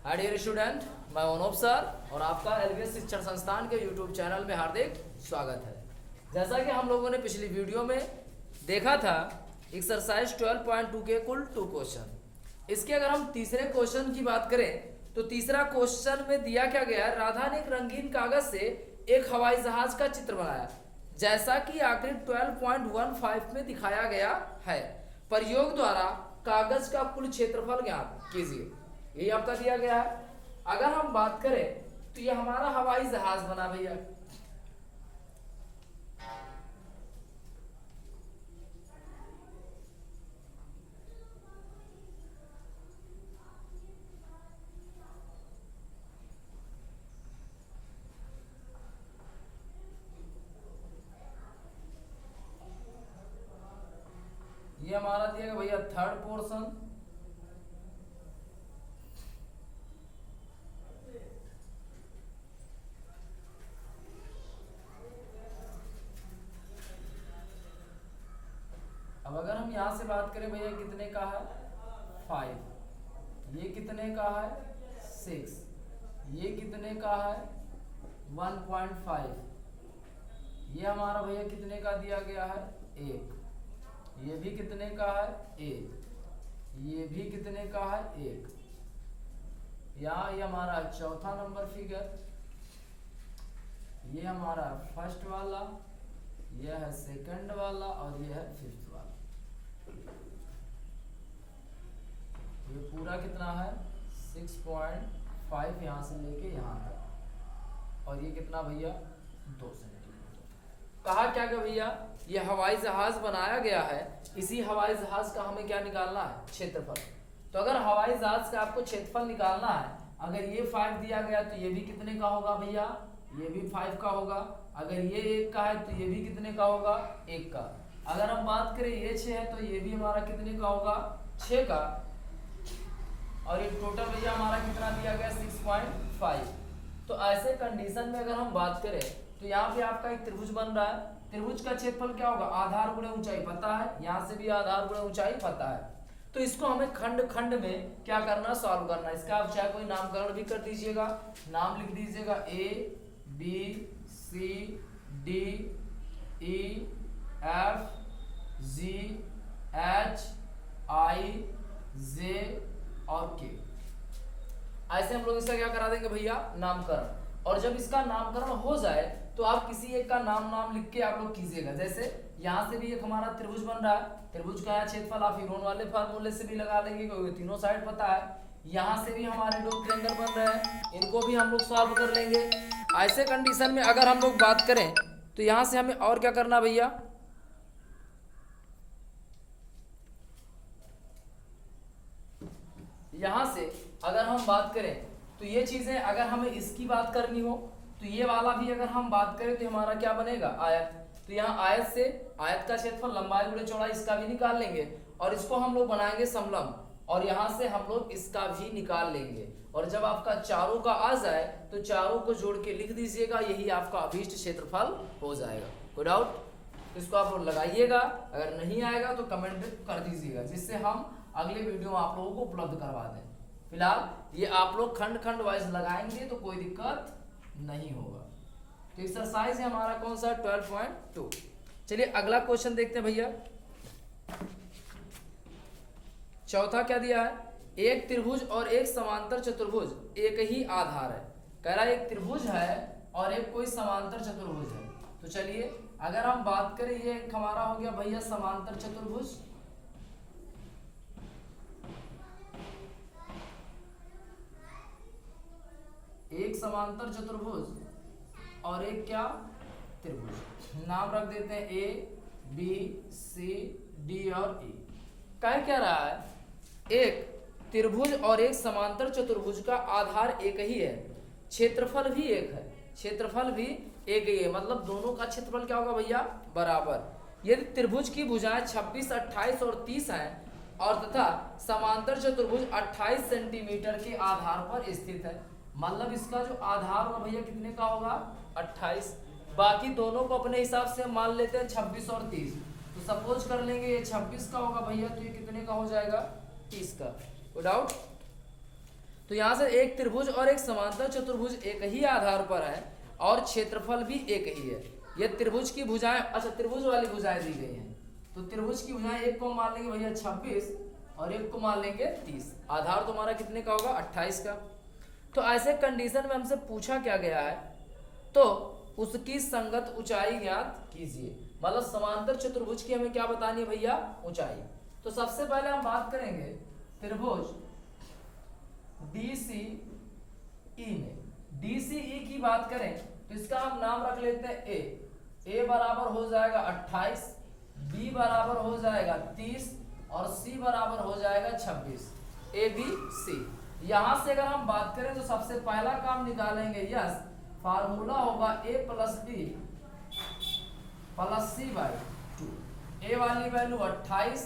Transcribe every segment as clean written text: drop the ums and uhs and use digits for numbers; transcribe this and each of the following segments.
Hi dear student, मैं Manoj sir और आपका एलबीएस शिक्षण संस्थान के यूट्यूब चैनल में हार्दिक स्वागत है। जैसा कि हम लोगों ने पिछली वीडियो में देखा था, एक्सरसाइज 12.2 के कुल 2 क्वेश्चन। इसके अगर हम तीसरे क्वेश्चन की बात करें तो तीसरा क्वेश्चन में दिया क्या गया है, राधा ने एक रंगीन कागज से एक हवाई जहाज का चित्र बनाया जैसा कि आकृति 12.15 में दिखाया गया है। प्रयोग द्वारा कागज का कुल क्षेत्रफल ज्ञात कीजिए। यही आपका दिया गया है। अगर हम बात करें तो ये हमारा हवाई जहाज बना भैया। ये हमारा दिया गया भैया थर्ड पोर्शन। अब अगर हम यहां से बात करें भैया कितने का है 5, ये कितने का है 6, ये कितने का है 1.5, ये हमारा भैया कितने का दिया गया है 1, ये भी कितने का है 1, ये भी कितने का है 1। यहाँ ये हमारा चौथा नंबर फिगर, ये हमारा फर्स्ट वाला, यह है सेकंड वाला और यह है फिफ्थ वाला। ये पूरा कितना है 6.5 यहाँ से लेके यहाँ तक, और ये कितना भैया 2 सेंटीमीटर। कहा क्या क्या भैया, ये हवाई जहाज बनाया गया है, इसी हवाई जहाज का हमें क्या निकालना है क्षेत्रफल। तो अगर हवाई जहाज का आपको क्षेत्रफल निकालना है, अगर ये 5 दिया गया तो ये भी कितने का होगा भैया, ये भी 5 का होगा। अगर ये 1 का है तो ये भी कितने का होगा 1 का। अगर हम बात करें ये 6 है तो ये भी हमारा कितने का होगा 6 का। और ये टोटल भैया हमारा कितना दिया गया 6.5। तो ऐसे कंडीशन में अगर हम बात करें तो यहाँ पे आपका एक त्रिभुज बन रहा है। त्रिभुज का क्षेत्रफल क्या होगा, आधार गुणे ऊंचाई पता है, यहाँ से भी आधार गुणे ऊंचाई पता है। तो इसको हमें खंड खंड में क्या करना, सॉल्व करना। इसका आप चाहे कोई नामकरण भी कर दीजिएगा, नाम लिख दीजिएगा A B C D E F G H I J और K। ऐसे हम लोग इसका क्या करा देंगे भैया नामकरण। और जब इसका नामकरण हो जाए तो आप किसी एक का नाम लिख के आप लोग कीजिएगा। जैसे यहाँ से भी एक हमारा त्रिभुज बन रहा है, त्रिभुज का क्षेत्रफल आप हीरोन वाले फार्मूले से भी लगा लेंगे क्योंकि तीनों साइड पता है। यहाँ से भी हमारे 2 ट्रायंगल बन रहे हैं, इनको भी हम लोग सॉल्व कर लेंगे। ऐसे कंडीशन में अगर हम लोग बात करें तो यहाँ से हमें और क्या करना भैया, यहाँ से अगर हम बात करें तो ये चीजें अगर हमें इसकी बात करनी हो तो ये वाला भी अगर हम बात करें तो हमारा क्या बनेगा आयत। तो यहाँ आयत से आयत का क्षेत्रफल लंबाई गुणे चौड़ाई इसका भी निकाल लेंगे और इसको हम लोग बनाएंगे समलंब, और यहाँ से हम लोग इसका भी निकाल लेंगे। और जब आपका चारों का आ जाए तो चारों को जोड़ के लिख दीजिएगा, यही आपका अभीष्ट क्षेत्रफल हो जाएगा। कोई डाउट? इसको आप लोग लगाइएगा, अगर नहीं आएगा तो कमेंट कर दीजिएगा जिससे हम अगले वीडियो में आप लोगों को उपलब्ध करवा दें। फिलहाल ये आप लोग खंड खंड वाइज लगाएंगे तो कोई दिक्कत नहीं होगा। तो एक्सरसाइज है हमारा कौन सा 12.2। चलिए अगला क्वेश्चन देखते हैं भैया। चौथा क्या दिया है, एक त्रिभुज और एक समांतर चतुर्भुज एक ही आधार है। कह रहा है एक त्रिभुज है और एक कोई समांतर चतुर्भुज है। तो चलिए अगर हम बात करें, ये एक हमारा हो गया भैया समांतर चतुर्भुज, एक समांतर चतुर्भुज और एक क्या त्रिभुज। नाम रख देते हैं A B C D और E। कह क्या रहा है, एक त्रिभुज और एक समांतर चतुर्भुज का आधार एक ही है, क्षेत्रफल भी एक है, क्षेत्रफल भी एक ही है। मतलब दोनों का क्षेत्रफल क्या होगा भैया बराबर। यदि त्रिभुज की भुजाएं 26, 28 और 30 हैं और तथा समांतर चतुर्भुज 28 सेंटीमीटर के आधार पर स्थित है, मतलब इसका जो आधार होगा भैया कितने का होगा 28, बाकी दोनों को अपने हिसाब से मान लेते हैं 26 और 30। तो सपोज कर लेंगे ये 26 का होगा भैया, तो ये कितने का हो जाएगा 30 का। कोई डाउट? तो यहाँ से एक त्रिभुज और एक समांतर चतुर्भुज एक ही आधार पर है और क्षेत्रफल भी एक ही है। ये त्रिभुज की भुजाएं, अच्छा त्रिभुज वाली भुजाएं दी गई हैं, तो त्रिभुज की भुजाएं एक को मान लेंगे भैया 26 और एक को मान लेंगे 30। आधार तुम्हारा कितने का होगा 28 का। तो ऐसे कंडीशन में हमसे पूछा क्या गया है, तो उसकी संगत ऊंचाई ज्ञात कीजिए। मतलब समांतर चतुर्भुज की हमें क्या बतानी है भैया, ऊंचाई। तो सबसे पहले हम बात करेंगे त्रिभुज DCE में। DCE की बात करें तो इसका हम नाम रख लेते हैं A बराबर हो जाएगा 28, B बराबर हो जाएगा 30 और C बराबर हो जाएगा 26। ABC। यहां से अगर हम बात करें तो सबसे पहला काम निकालेंगे यस, फार्मूला होगा A plus B plus C by 2। A वाली वैल्यू 28,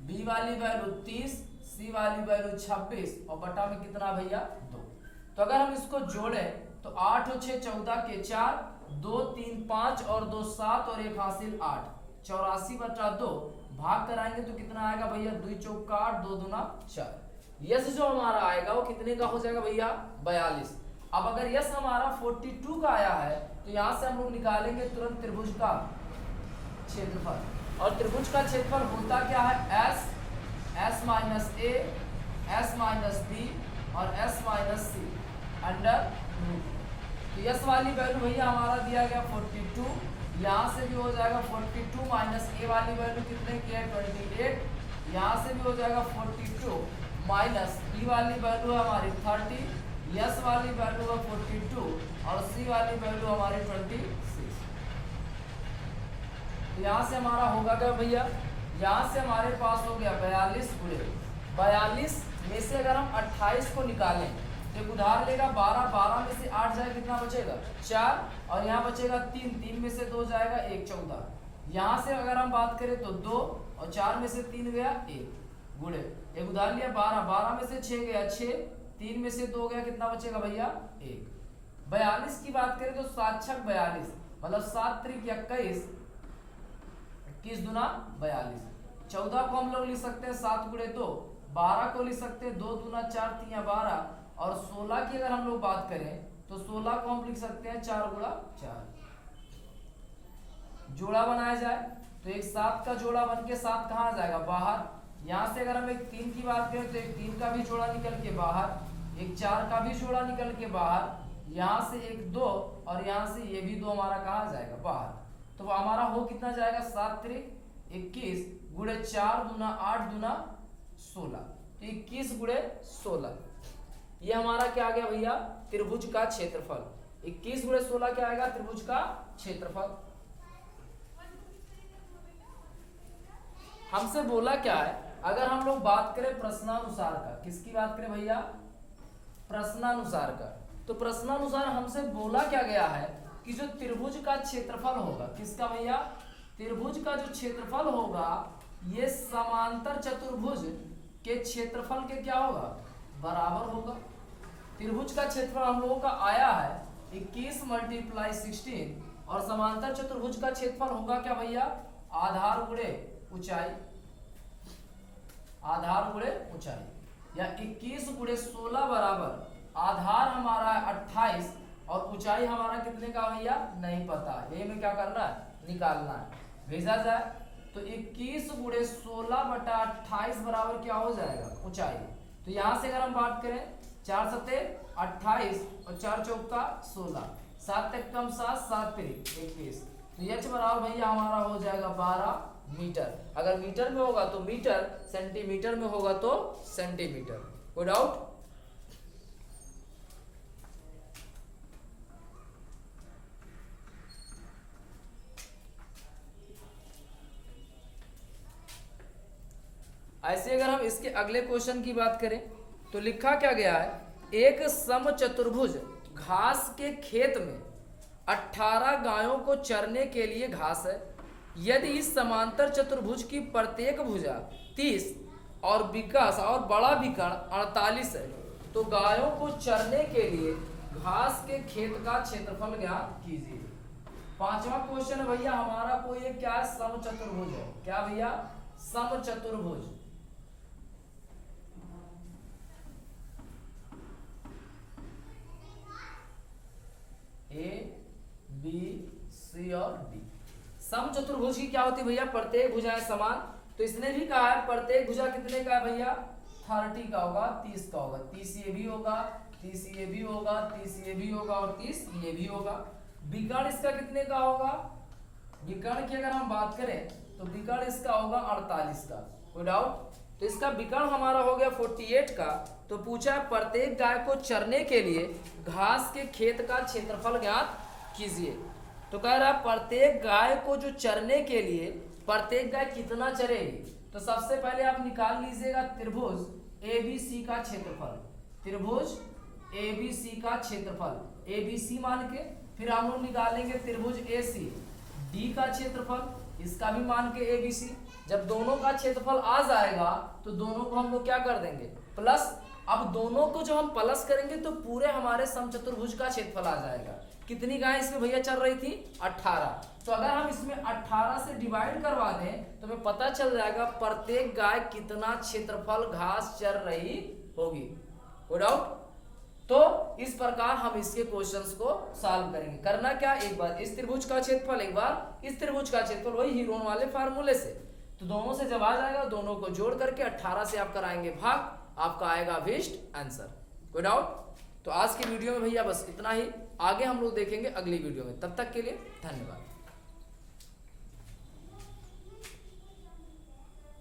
B वाली वैल्यू 30, C वाली वैल्यू 26 और बटा में कितना भैया 2। तो अगर हम इसको जोड़े तो 8 और 6 14 के 4, 2 3 5 और 2 7 और 1 हासिल 8, 84/2 भाग कराएंगे तो कितना आएगा भैया 2 चौका 8, 2 दूना 4। यस जो हमारा आएगा वो कितने का हो जाएगा भैया 42। अब अगर यस हमारा 42 का आया है तो यहाँ से हम लोग निकालेंगे तुरंत त्रिभुज का क्षेत्रफल। और त्रिभुज का क्षेत्रफल होता क्या है S minus A, S minus B और S minus C under root. तो यस वाली वैल्यू भैया हमारा दिया गया 42, यहाँ से भी हो जाएगा 42 माइनस A वाली वैल्यू कितने की है 28, यहाँ से भी हो जाएगा 42 माइनस B वाली वैल्यू है हमारी 30, यस वाली वैल्यू है 42 और C वाली वैल्यू हमारी 26। तो यहाँ से हमारा होगा क्या भैया, यहाँ से हमारे पास हो गया 42 गुणे 42 में से अगर हम 28 को निकालें तो एक उधार लेगा 12, 12 में से 8 जाएगा कितना बचेगा 4 और यहाँ बचेगा 3, 3 में से 2 जाएगा 1, 14। यहाँ से अगर हम बात करें तो 2 और 4 में से 3 गया 1 गुणे एक उधार लिया 12, 12 में से 6 गया 6, 3 में से 2 गया कितना बचेगा भैया 1। 42 की बात करें तो 7 छक 42 मतलब 7 त्रिक 21, 21 दूना 42। 14 को हम लोग लिख सकते हैं 7 गुणे 2, 12 को लिख सकते हैं 2 दूना 4 3 12 और 16 की अगर हम लोग बात करें तो 16 को हम लिख सकते हैं 4 गुणा 4। जोड़ा बनाया जाए तो एक 7 का जोड़ा बन के 7 कहाँ जाएगा बाहर। यहाँ से अगर हम एक 3 की बात करें तो एक 3 का भी जोड़ा निकल के बाहर, एक 4 का भी जोड़ा निकल के बाहर, यहाँ से एक 2 और यहाँ से ये भी 2 हमारा कहाँ जाएगा बाहर। तो हमारा हो कितना जाएगा 7 त्रिक 21 गुणे 4 दूना 8 दूना 16, तो 21 गुणे 16 ये हमारा क्या आ गया भैया त्रिभुज का क्षेत्रफल। 21 गुणे 16 क्या आएगा त्रिभुज का क्षेत्रफल। हमसे बोला क्या है, अगर हम लोग बात करें प्रश्नानुसार का, किसकी बात करें भैया प्रश्नानुसार का, तो प्रश्नानुसार हमसे बोला क्या गया है कि जो त्रिभुज का क्षेत्रफल होगा, किसका भैया त्रिभुज का जो क्षेत्रफल होगा ये समांतर चतुर्भुज के क्षेत्रफल के क्या होगा बराबर होगा। त्रिभुज का क्षेत्रफल हम लोगों का आया है 21 × 16 और समांतर चतुर्भुज का क्षेत्रफल होगा क्या भैया आधार गुणे ऊंचाई, आधार गुणे ऊंचाई या 21 गुणे 16 बराबर आधार हमारा है 28 और ऊंचाई हमारा कितने का भैया नहीं पता, ये में क्या करना है निकालना है। भेजा जाए तो 21 गुणे 16 बटा 28 बराबर क्या हो जाएगा ऊंचाई। तो यहाँ से अगर हम बात करें 4 सत्ते 28 और 4 चौका 16, 7 तक कम 7, 7 त्रिक 21, तो h बराबर भैया हमारा हो जाएगा 12 मीटर। अगर मीटर में होगा तो मीटर, सेंटीमीटर में होगा तो सेंटीमीटर। कोई डाउट? ऐसे अगर हम इसके अगले क्वेश्चन की बात करें तो लिखा क्या गया है, एक समचतुर्भुज घास के खेत में 18 गायों को चरने के लिए घास है। यदि इस समांतर चतुर्भुज की प्रत्येक भुजा 30 और विकास और बड़ा विकर्ण 48 है तो गायों को चरने के लिए घास के खेत का क्षेत्रफल ज्ञात कीजिए। पांचवा क्वेश्चन भैया हमारा कोई एक क्या है समचतुर्भुज है, क्या भैया समचतुर्भुज। समचतुर्भुज की क्या होती है भैया, प्रत्येक भुजाएं समान। तो इसने भी कहा है प्रत्येक भुजा कितने का है भैया, 30 का होगा, 30 का होगा। 30 ये भी होगा, 30 ये भी होगा, 30 ये भी होगा और 30 ये भी होगा। विकर्ण इसका कितने का होगा, विकर्ण की अगर हम बात करें तो विकर्ण इसका होगा 48 का। कोई डाउट? तो इसका विकर्ण हमारा हो गया 48 का। तो पूछा है प्रत्येक गाय को चरने के लिए घास के खेत का क्षेत्रफल ज्ञात कीजिए। तो कह रहा है प्रत्येक गाय को जो चरने के लिए प्रत्येक गाय कितना चरेगी। तो सबसे पहले आप निकाल लीजिएगा त्रिभुज ABC का क्षेत्रफल, त्रिभुज ABC का क्षेत्रफल, ABC मान के फिर हम लोग निकालेंगे त्रिभुज ACD का क्षेत्रफल, इसका भी मान के ABC। जब दोनों का क्षेत्रफल आ जाएगा तो दोनों को हम लोग क्या कर देंगे, प्लस। अब दोनों को जब हम प्लस करेंगे तो पूरे हमारे समचतुर्भुज का क्षेत्रफल आ जाएगा। कितनी गाय इसमें भैया चल रही थी, 18। तो अगर हम इसमें 18 से डिवाइड करवा दें तो हमें पता चल जाएगा प्रत्येक गाय कितना क्षेत्रफल घास चर रही होगी। कोई डाउट? तो इस प्रकार हम इसके क्वेश्चंस को सॉल्व करेंगे। करना क्या, एक बार इस त्रिभुज का क्षेत्रफल, एक बार इस त्रिभुज का क्षेत्रफल, वही हीरोन वाले फार्मूले से। तो दोनों से जब आ जाएगा दोनों को जोड़ करके 18 से आप कराएंगे भाग, आपका आएगा अभिष्ट आंसर। कोई डाउट? तो आज की वीडियो में भैया बस इतना ही, आगे हम लोग देखेंगे अगली वीडियो में। तब तक के लिए धन्यवाद।